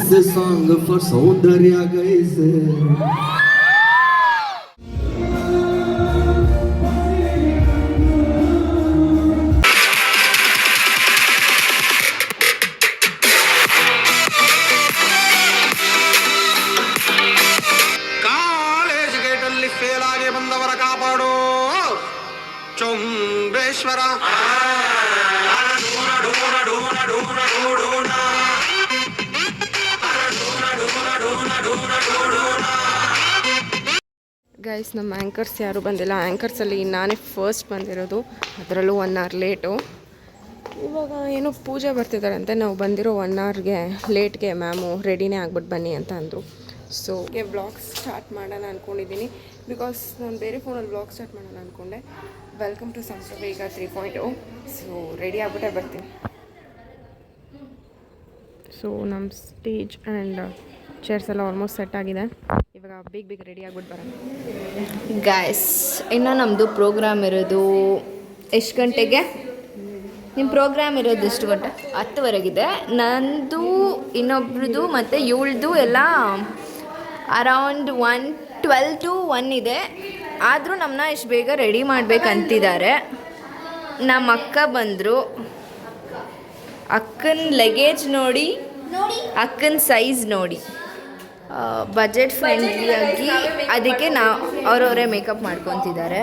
This is a song for Saundarya guys. College ಗೇಟಲ್ಲಿ fail ಆಗಿ ಬಂದವರ ಕಾಪಾಡು ಚೊಂಬೇಶ್ವರ. ಗೈಸ್, ನಮ್ಮ ಆ್ಯಂಕರ್ಸ್ ಯಾರೂ ಬಂದಿಲ್ಲ. ಆ್ಯಂಕರ್ಸಲ್ಲಿ ನಾನೇ ಫಸ್ಟ್ ಬಂದಿರೋದು, ಅದರಲ್ಲೂ 1 hour ಲೇಟು. ಇವಾಗ ಏನೋ ಪೂಜೆ ಬರ್ತಿದ್ದಾರಂತೆ. ನಾವು ಬಂದಿರೋ 1 hourಗೆ ಲೇಟ್ಗೆ ಮ್ಯಾಮು ರೆಡಿನೇ ಆಗ್ಬಿಟ್ಟು ಬನ್ನಿ ಅಂತ ಅಂದರು. ಸೊ ವ್ಲಾಗ್ ಸ್ಟಾರ್ಟ್ ಮಾಡೋಣ ಅಂದ್ಕೊಂಡಿದ್ದೀನಿ, ಬಿಕಾಸ್ ನಾನು ಬೇರೆ ಫೋನಲ್ಲಿ ವ್ಲಾಗ್ ಸ್ಟಾರ್ಟ್ ಮಾಡೋಣ ಅಂದ್ಕೊಂಡೆ. Welcome to Samsavega 3.0. So ready ಆಗ್ಬಿಟ್ಟೆ ಬರ್ತೀನಿ. ಸೊ ನಮ್ಮ ಸ್ಟೇಜ್ ಆ್ಯಂಡ್ ಚೇರ್ಸ್ ಎಲ್ಲ ಆಲ್ಮೋಸ್ಟ್ ಸೆಟ್ ಆಗಿದೆ. ಇವಾಗ ಬೇಗ ರೆಡಿ ಆಗ್ಬಿಟ್ಟು ಬರೋಣ. ಗಾಯ್ಸ್, ಇನ್ನು ನಮ್ಮದು ಪ್ರೋಗ್ರಾಮ್ ಇರೋದು ಎಷ್ಟು ಗಂಟೆಗೆ? ನಿಮ್ಮ ಪ್ರೋಗ್ರಾಮ್ ಇರೋದು ಎಷ್ಟು ಗಂಟೆ? 10ವರೆಗಿದೆ. ನಂದು ಇನ್ನೊಬ್ರದ್ದು ಮತ್ತು ಇವಳ್ದು ಎಲ್ಲ ಅರೌಂಡ್ 12 to 1 ಇದೆ. ಆದರೂ ನಮ್ಮನ್ನ ಇಷ್ಟು ಬೇಗ ರೆಡಿ ಮಾಡಬೇಕಂತಿದ್ದಾರೆ. ನಮ್ಮ ಅಕ್ಕ ಬಂದರು. ಅಕ್ಕನ ಲಗೇಜ್ ನೋಡಿ, ಅಕ್ಕನ ಸೈಜ್ ನೋಡಿ, ಬಜೆಟ್ ಫ್ರೆಂಡ್ಲಿಯಾಗಿ ಅದಕ್ಕೆ ಅವರವರೇ ಮೇಕಪ್ ಮಾಡ್ಕೊತಿದ್ದಾರೆ.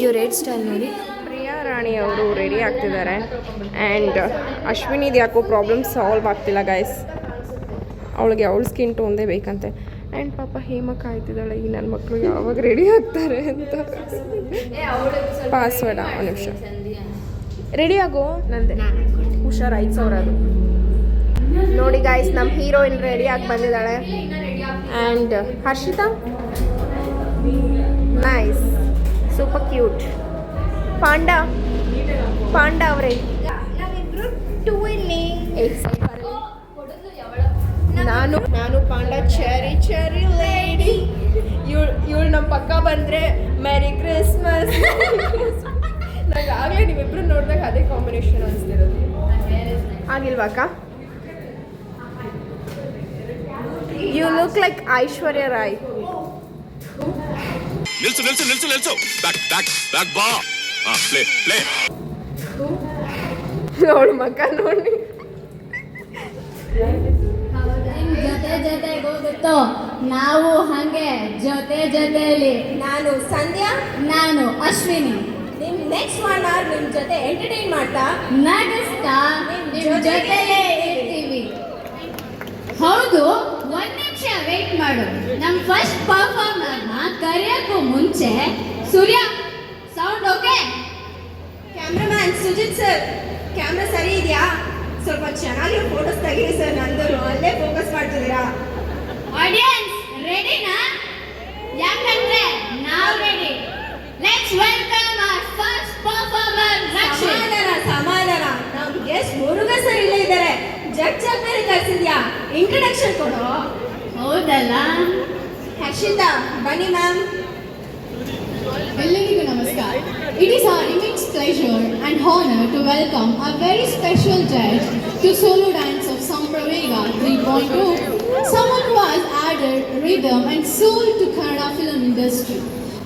ಇವ್ರ ಹೇರ್ ಸ್ಟೈಲ್ ನೋಡಿ. ಪ್ರಿಯಾ ರಾಣಿ ಅವರು ರೆಡಿ ಆಗ್ತಿದ್ದಾರೆ. ಆ್ಯಂಡ್ ಅಶ್ವಿನಿದು ಯಾಕೋ ಪ್ರಾಬ್ಲಮ್ ಸಾಲ್ವ್ ಆಗ್ತಿಲ್ಲ ಗೈಸ್. ಅವಳಿಗೆ ಅವಳ ಸ್ಕಿನ್ ಟೋನ್ದೇ ಬೇಕಂತೆ. ಆ್ಯಂಡ್ ಪಾಪ ಹೇಮ ಕಾಯ್ತಿದ್ದಾಳೆ, ಈ ನನ್ನ ಮಕ್ಕಳು ಯಾವಾಗ ರೆಡಿ ಆಗ್ತಾರೆ ಅಂತ. ಪಾಸ್ವರ್ಡ್ ಒಂದು ನಿಮಿಷ. ರೆಡಿ ಆಗೋ ನಂದೆ. ಹುಷಾರು, 5,000 ಅದು. ನೋಡಿ ಗಾಯ್ಸ್, ನಮ್ಮ ಹೀರೋಯಿನ್ ರೆಡಿ ಆಗಿ ಬಂದಿದ್ದಾಳೆ. And Harshita nice, super cute. Panda ಅವರೇ ನಾನು ಪಾಂಡಾ ಚೆರಿ ಲೇಡಿ. ಇವಳು ನಮ್ಮ ಪಕ್ಕ ಬಂದರೆ ಮೆರಿ ಕ್ರಿಸ್ಮಸ್. ನಂಗೆ ಆಗಲೇ ನೀವಿಬ್ರು ನೋಡಿದಾಗ ಅದೇ ಕಾಂಬಿನೇಷನ್ ಅನಿಸ್ತಿರೋದು. ಆಗಿಲ್ವಾ ಅಕ್ಕ? You look like Aishwarya Rai. ನಿಲ್ಸು ಬ್ಯಾಕ್ ಬಾ. ಪ್ಲೇ ಅವಳ ಮಕ್ಕ ನೋಡಿ. ಜೊತೆ ಹೋಗುತ್ತೋ ನಾವು ಹಂಗೆ ಜೊತೆಯಲ್ಲಿ. ನಾನು ಸಂಧ್ಯಾ, ನಾನು ಅಶ್ವಿನಿ. ನಿಮ್ ನೆಕ್ಸ್ಟ್ 1 hour ನಿಮ್ ಜೊತೆ ಎಂಟರ್ಟೈನ್ ಮಾಡ್ತಾ ನಗಿಸ್ತಾ ನಿಮ್ ಜೊತೆಲೇ ಇರ್ತೀವಿ. ಹೌದು, 1 ನಿಮಿಷ ವೇಟ್ ಮಾಡು. ನಮ್ಮ ಫಸ್ಟ್ ಪರ್ಫಾರ್ಮರ್ನ ಕರೆಯೋಕ್ಕೂ ಮುಂಚೆ Surya sound okay? Cameraman Sujith sir, camera ಸರಿ ಇದೆಯಾ? ಸ್ವಲ್ಪ ಚೆನ್ನಾಗಿರೋ ಫೋಟೋಸ್ ತೆಗೀರಿ ಸರ್. ನಂದು ಅಲ್ಲೇ ಫೋಕಸ್ ಮಾಡ್ತಿದ್ದೀರಾ? ಆಡಿಯನ್ಸ್ ರೆಡಿನಾ? ಯಾಕಂದ್ರೆ ನಾವು ready. Let's welcome our first performer Rakshith. ಸಮಾಧಾನ. ನಮ್ಮ ಗೆಸ್ಟ್ ಮುರುಘ ಸರ್ ಇಲ್ಲೇ ಇದ್ದಾರೆ. ಜಡ್ಜ್ ಮೇಲೆ ಕಳ್ಸಿದ್ಯಾ? ಇಂಟ್ರೊಡಕ್ಷನ್ ಕೊಡು. ಹೌದಲ್ಲ? ಹರ್ಷಿತಾ ಬನ್ನಿ ಮ್ಯಾಮ್. ಎಲ್ಲರಿಗೂ ನಮಸ್ಕಾರ. It is our immense pleasure and honor to welcome a very special judge to solo dance of Sampravega 3.0, someone who has added rhythm and soul to Kannada film industry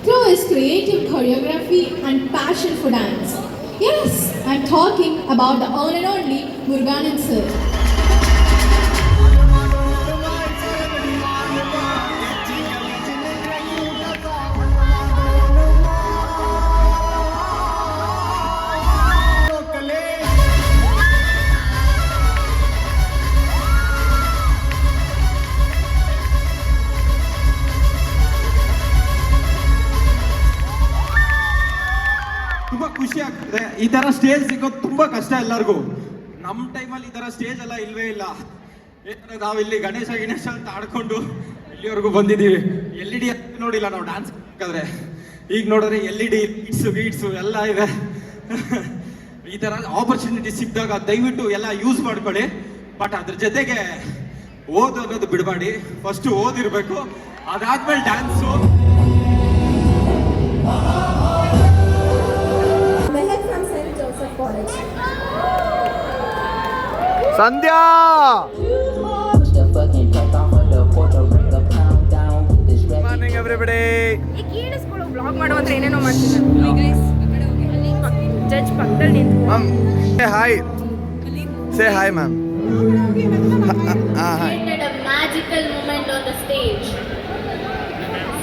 through his creative choreography and passion for dance. Yes, I'm talking about the one and only Muruganan sir. ತುಂಬಾ ಖುಷಿ ಆಗ್ತದೆ. ಈ ತರ stage ಸಿಗೋದು ತುಂಬಾ ಕಷ್ಟ ಎಲ್ಲರಿಗೂ. ನಮ್ಮ ಟೈಮಲ್ಲಿ ಈ ತರ ಸ್ಟೇಜ್ ಎಲ್ಲ ಇಲ್ವೇ ಇಲ್ಲ. ನಾವಿಲ್ಲಿ ಗಣೇಶ ಅಂತ ಆಡ್ಕೊಂಡು ಇಲ್ಲಿವರೆಗೂ ಬಂದಿದ್ದೀವಿ. LED ನೋಡಿಲ್ಲ ನಾವು ಡ್ಯಾನ್ಸ್ ಬೇಕಾದ್ರೆ. ಈಗ ನೋಡಿದ್ರೆ LED ಗೀಟ್ಸು ಎಲ್ಲ ಇದೆ. ಈ ತರ ಆಪರ್ಚುನಿಟಿ ಸಿಕ್ಕಿದಾಗ ದಯವಿಟ್ಟು ಎಲ್ಲ ಯೂಸ್ ಮಾಡ್ಕೊಳ್ಳಿ. ಬಟ್ ಅದ್ರ ಜೊತೆಗೆ ಓದು ಅನ್ನೋದು ಬಿಡಬೇಡಿ. ಫಸ್ಟ್ ಓದಿರ್ಬೇಕು, ಅದಾದ್ಮೇಲೆ ಡ್ಯಾನ್ಸು. Sandhya morning everybody. ಕೇಳಿಸ್ಕೊಳ್ಳೋ ಬ್ಲಾಗ್ ಮಾಡುವಂದ್ರೆ ಏನೇನೋ ಮಾಡ್ತಿದ್ದಾರೆ. ಜಡ್ಜ್ ಪಕ್ಕದಲ್ಲಿ ma'am hi, say hi ma'am. Hi. a magical moment on the stage.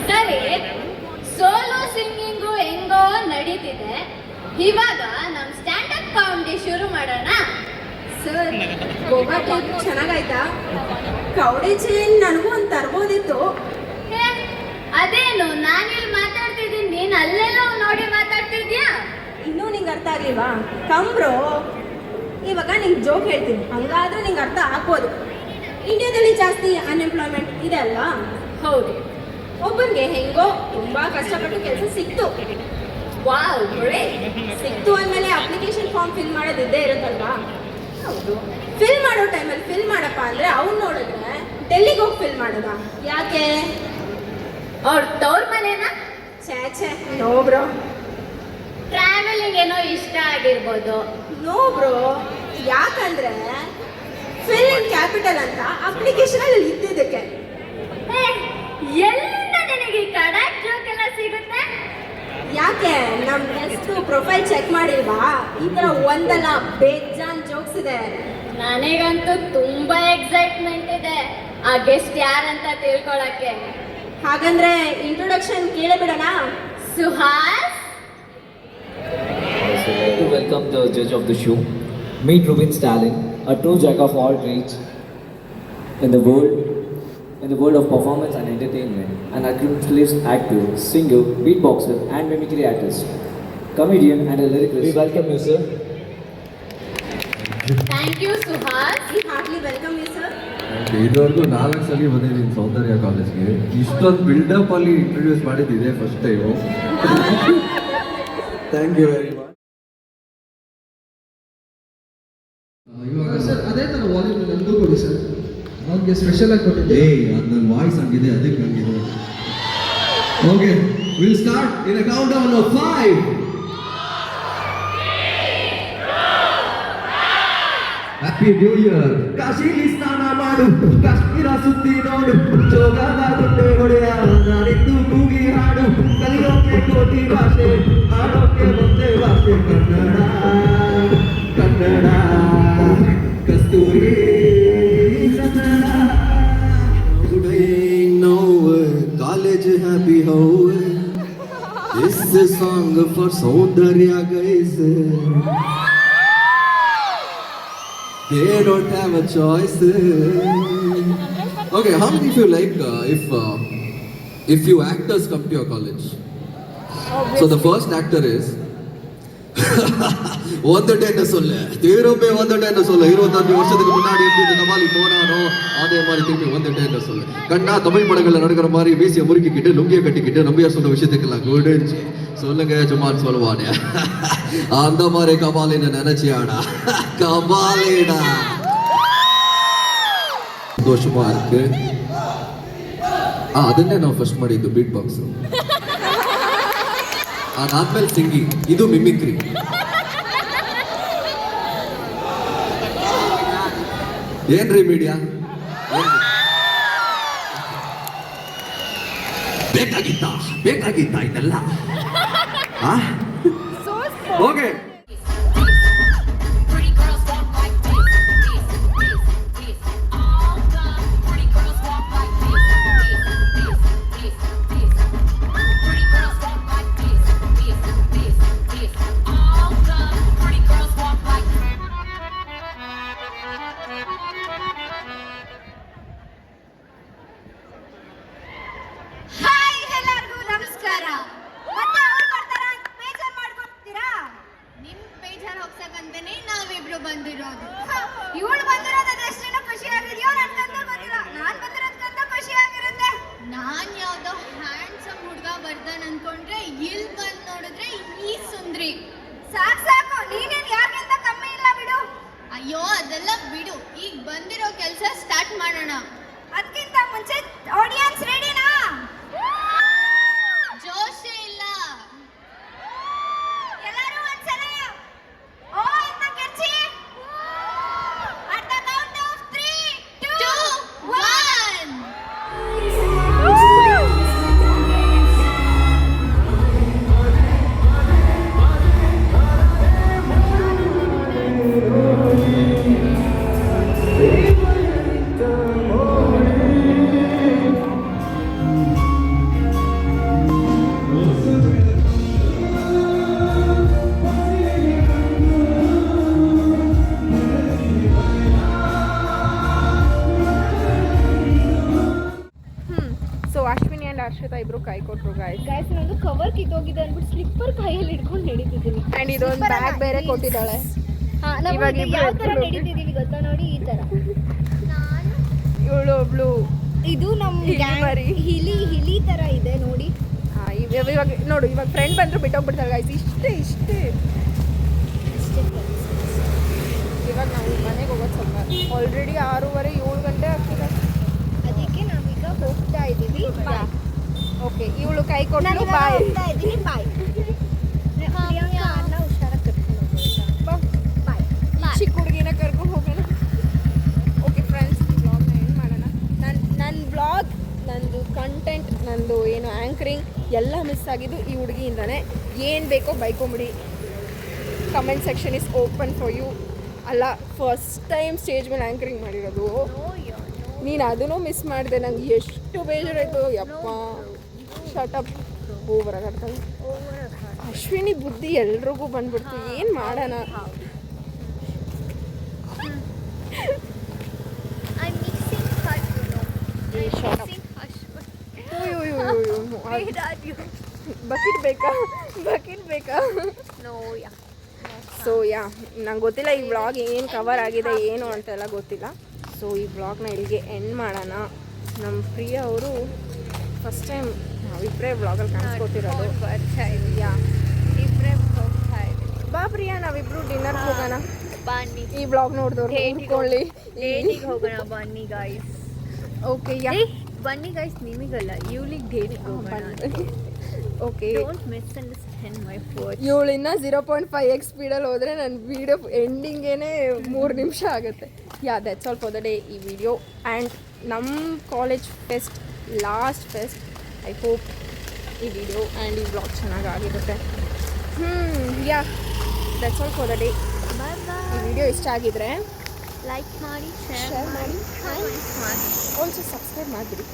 ಸರಿ, ಸೋಲೋ ಸಿಂಗಿಂಗು ಹೆಂಗೋ ನಡೀತಿದೆ, ಇವಾಗ ನಮ್ಮ ಸ್ಟ್ಯಾಂಡಪ್ ಕಾಮಿಡಿ ಶುರು ಮಾಡೋಣ. ಸರ್, ಗೋವಾ ಟ್ರಿಪ್ ಚೆನ್ನಾಗಾಯ್ತಾ? ಕೌಡಿ ಚೇನ್ ನನಗೂ ಒಂದು ತರ್ಬೋದಿತ್ತು. ಹೇ, ಅದೇನು ನಾನಿಲ್ಲಿ ಮಾತಾಡ್ತಿದ್ದೀನಿ, ನೀನು ಅಲ್ಲೆಲ್ಲೋ ನೋಡಿ ಮಾತಾಡ್ತಿದ್ಯಾ? ಇನ್ನೂ ನಿಂಗೆ ಅರ್ಥ ಆಗ್ಲಿಲ್ವಾ? ಕಂಬ್ರೋ, ಇವಾಗ ನಿಂಗೆ ಜೋಕ್ ಹೇಳ್ತೀನಿ, ಹಂಗಾದ್ರೆ ನಿಂಗೆ ಅರ್ಥ ಆಗ್ಬೋದು. ಇಂಡಿಯಾದಲ್ಲಿ ಜಾಸ್ತಿ ಅನ್ಎಂಪ್ಲಾಯ್ಮೆಂಟ್ ಇದೆ ಅಲ್ವಾ? ಹೌದು. ಒಬ್ಬನಿಗೆ ಹೆಂಗೋ ತುಂಬಾ ಕಷ್ಟಪಟ್ಟು ಕೆಲಸ ಸಿಕ್ತು. ವಾವ್, ಸಿಕ್ತು ಅಂದಮೇಲೆ ಅಪ್ಲಿಕೇಶನ್ ಫಾರ್ಮ್ ಫಿಲ್ ಮಾಡೋದಿದ್ದೇ ಇರುತ್ತಲ್ವಾ? ಹೌದು. ಫಿಲ್ ಮಾಡೋ ಟೈಮಲ್ಲಿ ಫಿಲ್ ಮಾಡಪ್ಪ ಅಂದ್ರೆ ಅವ್ನು ನೋಡಿದ್ರೆ ಡೆಲ್ಲಿಗೆ ಹೋಗಿ ಫಿಲ್ ಮಾಡೋದ? ಯಾಕೆ? ಅವ್ರ ತವ್ರ ಮನೇನ? ಛೇ ನೋ ಬ್ರೋ. ಟ್ರಾವೆಲಿಂಗ್ ಏನೋ ಇಷ್ಟ ಆಗಿರ್ಬೋದು. ನೋ ಬ್ರೋ, ಯಾಕಂದ್ರೆ ಫಿಲ್ ಇನ್ ಕ್ಯಾಪಿಟಲ್ ಅಂತ ಅಪ್ಲಿಕೇಶನ್ ಅಲ್ಲಿ ಇದ್ದಿದ್ದಕ್ಕೆ. ಹೇ, ಎಲ್ಲಿಂದ ನಿನಗೆ ಈ ಕಡಕ್ ಜೋಕ್ ಎಲ್ಲ ಸಿಗುತ್ತೆ? ಯಾಕೆ ನಮ್ ಗೆಸ್ಟ್ ಪ್ರೊಫೈಲ್ ಚೆಕ್ ಮಾಡಿಲ್ವಾ? ಈ ತರ ಒಂದಲ್ಲ ಬೇಜಾನ್ ಜೋಕ್ಸ್ ಇದೆ. ನನಗಂತೂ ತುಂಬಾ ಎಕ್ಸೈಟ್ಮೆಂಟ್ ಇದೆ ಆ ಗೆಸ್ಟ್ ಯಾರಂತ ತಿಳ್ಕೊಳಕ್ಕೆ. ಹಾಗಂದ್ರೆ ಇಂಟ್ರೊಡಕ್ಷನ್ ಕೇಳಿಬಿಡೋಣ. Suhas. So I'd like to welcome the judge of the show. Meet Rubin Stalin, a true jack of all trades in the world of performance and entertainment, an accomplished actor, singer, beatboxer, and mimicry artist, comedian, and a lyricist. We welcome you, sir. Thank you Suhas. Heartly welcome you sir. ಇದುವರೆಗೂ 4 ಸಲ ಬಂದಿದ್ದೀನಿ ಸೌಂದರ್ಯ ಕಾಲೇಜ್ಗೆ. ಇಷ್ಟೊಂದು buildup ಅಲ್ಲಿ introduce ಮಾಡಿದ್ದಿದೆ first time. Thank you very much. ಇವಾಗ sir ಅದೇ ಥರ ವಾಲ್ಯೂಮ್ ನನಗೂ ಕೊಡಿ ಸರ್, ಅವ್ರಿಗೆ ಸ್ಪೆಷಲ್ ಆಗಿ ಕೊಟ್ಟಿದ್ದೆ. ನನ್ನ ವಾಯ್ಸ್ ಹಂಗಿದೆ, ಅದಕ್ಕೆ ಹಂಗಿದೆ. Okay, will start in a countdown of 5. Happy new year. ಕಾಶಿಲಿ ಸ್ನಾನ ಮಾಡು, ಕಾಶ್ಮೀರ ಸುತ್ತಿ ನೋಡು, ಜೋಗದ ಗುಡ್ಡೆ ಹೊಡೆಯ ನಾನಿಂದು ಕೂಗಿ ಹಾಡು, ಕಲಿಯೋಕೆ ಕೋಟಿ ಭಾಷೆ, ಹಾಡೋಕೆ ಒಂದೇ ಭಾಷೆ, ಕನ್ನಡ ಕನ್ನಡ ಕಸ್ತೂರಿ Kannada. College happy how this song for Soundarya guys. They don't have a choice. Okay, how many of you like if you actors come to your college? So the first actor is வந்துட்டு என்ன சொல்ல திரும்பி வந்துட்டு என்ன சொல்ல 25 வருஷத்துக்கு முன்னாடி இருந்தது இந்த மாதிரி போனானோ அதே மாதிரி திரும்பி வந்துட்டு என்ன சொல்ல. கண்ணா தமிழ் படங்கள்ல நடக்கிற மாதிரி வீசிய முறுக்கிக்கிட்டு லுங்கிய கட்டிக்கிட்டு நம்பியா சொன்ன விஷயத்துக்கெல்லாம் குடிச்சு சொல்லுங்க சும்மான்னு சொல்லுவானே அந்த மாதிரி கபாலின்னு நினைச்சியாடா கபாலிடா. ಸಂತೋಷமா இருக்கு. ಅದನ್ನೇ ನಾವು ಫಸ್ಟ್ ಮಾಡಿದ್ದು ಬೀಟ್ ಬಾಕ್ಸ್, ಅದಾದ್ಮೇಲೆ ಸಿಂಗಿಂಗ್, ಇದು ಮಿಮಿಕ್ರಿ. ಏನ್ರಿ ಮೀಡಿಯಾ ಬೇಕಾಗಿತ್ತ ಇದೆಲ್ಲ? ಓಕೆ, ಹಾಯ್, ಎಲ್ಲರಿಗೂ ನಮಸ್ಕಾರ. ಮತ್ತೆ ಅವ್ರು ಬರ್ತಾರ ಬೇಜಾರ್ ಮಾಡ್ಕೊತೀರಾ? ಅಶ್ವಿನಿ ಆ್ಯಂಡ್ ಹರ್ಷಿತಾ ಇಬ್ರು ಕೈ ಕೊಟ್ಟರು ಗಾಯ್ಸ್. ಗೈಸ್ ನಂದು ಕವರ್ ಕಿತ್ತೋಗಿದೆ ಅಂದ್ಬಿಟ್ಟು ಸ್ಲಿಪ್ಪರ್ ಕೈಯಲ್ಲಿ ಹಿಡ್ಕೊಂಡು ನಡೀತಿದ್ದೀನಿ. ಆ್ಯಂಡ್ ಇದೊಂದು ಬ್ಯಾಗ್ ಬೇರೆ ಕೊಟ್ಟಿದ್ದಾಳೆ. ಇವಾಗ ಯಾವ ಥರ ನಡೀತಿದ್ದೀವಿ ಗೊತ್ತಾ ನೋಡಿ, ಈ ಥರ. ಇವಳು ಒಬ್ಳು ಇದು ನಮ್ಮ ಹಿಲಿ ಥರ ಇದೆ ನೋಡಿ. ಇವಾಗ ನೋಡು, ಇವಾಗ ಫ್ರೆಂಡ್ ಬಂದ್ರು ಬಿಟ್ಟೋಗ್ಬಿಡ್ತಾರೆ ಗಾಯ್ಸ್. ಇಷ್ಟೇ ಇವಾಗ ನಾವು ಮನೆಗೆ ಹೋಗೋದು ಸ್ವಲ್ಪ ಆಲ್ರೆಡಿ 6:30 7 ಗಂಟೆ ಆಗ್ತಿದೆ. ಅದಕ್ಕೆ ನಾವೀಗ ಹೋಗ್ತಾ ಇದ್ದೀವಿ. ಓಕೆ, ಇವಳು ಕೈ ಕೊಟ್ಟು ಬಾಯ್. ಹೋಗ್ತಾ ಇದ್ದೀವಿ, ಬಾಯ್. ಹುಷಾರಾಗಿ ಕರ್ಕೊಂಡು ಬಾಯ್. ಚಿಕ್ಕ ಹುಡುಗಿನ ಕರ್ಕೊಂಡು ಹೋಗೋಣ. ಓಕೆ ಫ್ರೆಂಡ್ಸ್, ವ್ಲಾಗ್ನ ಏನು ಮಾಡೋಣ. ನನ್ನ ವ್ಲಾಗ್, ನಂದು ಕಂಟೆಂಟ್, ನಂದು ಏನು ಆ್ಯಂಕರಿಂಗ್ ಎಲ್ಲ ಮಿಸ್ ಆಗಿದ್ದು ಈ ಹುಡುಗಿಯಿಂದನೇ. ಏನು ಬೇಕೋ ಬೈಕೊಂಬಿಡಿ. Comment section is open for you. ಅಲ್ಲ, ಫಸ್ಟ್ ಟೈಮ್ ಸ್ಟೇಜ್ ಮೇಲೆ ಆ್ಯಂಕರಿಂಗ್ ಮಾಡಿರೋದು ನೀನು, ಅದನ್ನೂ ಮಿಸ್ ಮಾಡಿದೆ. ನಂಗೆ ಎಷ್ಟು ಬೇಜಾರಾಯಿತು ಯಪ್ಪ. Shut up, over ಆಗಾಡ್ತಾಳೆ. ಅಶ್ವಿನಿ ಬುದ್ಧಿ ಎಲ್ರಿಗೂ ಬಂದ್ಬಿಡ್ತು. ಏನು ಮಾಡೋಣ? ಬಕೆಟ್ ಬೇಕಾ? ಸೊ ನಂಗೆ ಗೊತ್ತಿಲ್ಲ ಈ ವ್ಲಾಗ್ ಏನು ಕವರ್ ಆಗಿದೆ ಏನು ಅಂತೆಲ್ಲ ಗೊತ್ತಿಲ್ಲ. ಸೊ ಈ ವ್ಲಾಗ್ನ ಇಲ್ಲಿಗೆ ಎಂಡ್ ಮಾಡೋಣ. ನಮ್ಮ ಪ್ರಿಯ ಅವರು ಫಸ್ಟ್ ಟೈಮ್ ನಾವಿಬ್ಬರೇ ವ್ಲಾಗಲ್ಲಿ ಕಾಣಿಸ್ಕೊತಿರೋದು. ಯಾ, ಬಾ ಪ್ರಿಯಾ, ನಾವಿಬ್ರು ಡಿನ್ನರ್ ಹೋಗೋಣ. ಬನ್ನಿ, ಈ ವ್ಲಾಗ್ ನೋಡಿದವ್ರು ಹೇಳ್ಕೊಳ್ಳಿ. ಡೇಟಿಗೆ ಹೋಗೋಣ ಬನ್ನಿ ಗೈಸ್. ಓಕೆ, ಯಾ ಬನ್ನಿ ಗೈಸ್, ನಿಮಗಲ್ಲ ಇವಳಿಗೆ ಡೇಟಿಗೆ ಹೋಗೋಣ. Okay, don't misunderstand my words. ಇವಳಿನ್ನ 0.5x ಸ್ಪೀಡಲ್ಲಿ ಹೋದರೆ ನನ್ನ ವೀಡಿಯೋ ಎಂಡಿಂಗೇನೆ 3 ನಿಮಿಷ ಆಗುತ್ತೆ. Yeah, that's all for the day. ಈ ವಿಡಿಯೋ ಆ್ಯಂಡ್ ನಮ್ಮ college fest, last fest. I hope ಈ ವಿಡಿಯೋ ಆ್ಯಂಡ್ ಈ ವ್ಲಾಗ್ ಚೆನ್ನಾಗಿರುತ್ತೆ. Yeah, that's all for the day. Bye bye. ಈ ವಿಡಿಯೋ ಇಷ್ಟ ಆಗಿದ್ರೆ ಲೈಕ್ ಮಾಡಿ, ಶೇರ್ ಶೇರ್ ಮಾಡಿ, ಮಾಡಿ. ಆಲ್ಸೋ ಸಬ್ಸ್ಕ್ರೈಬ್ ಮಾಡಿಬಿಡಿ.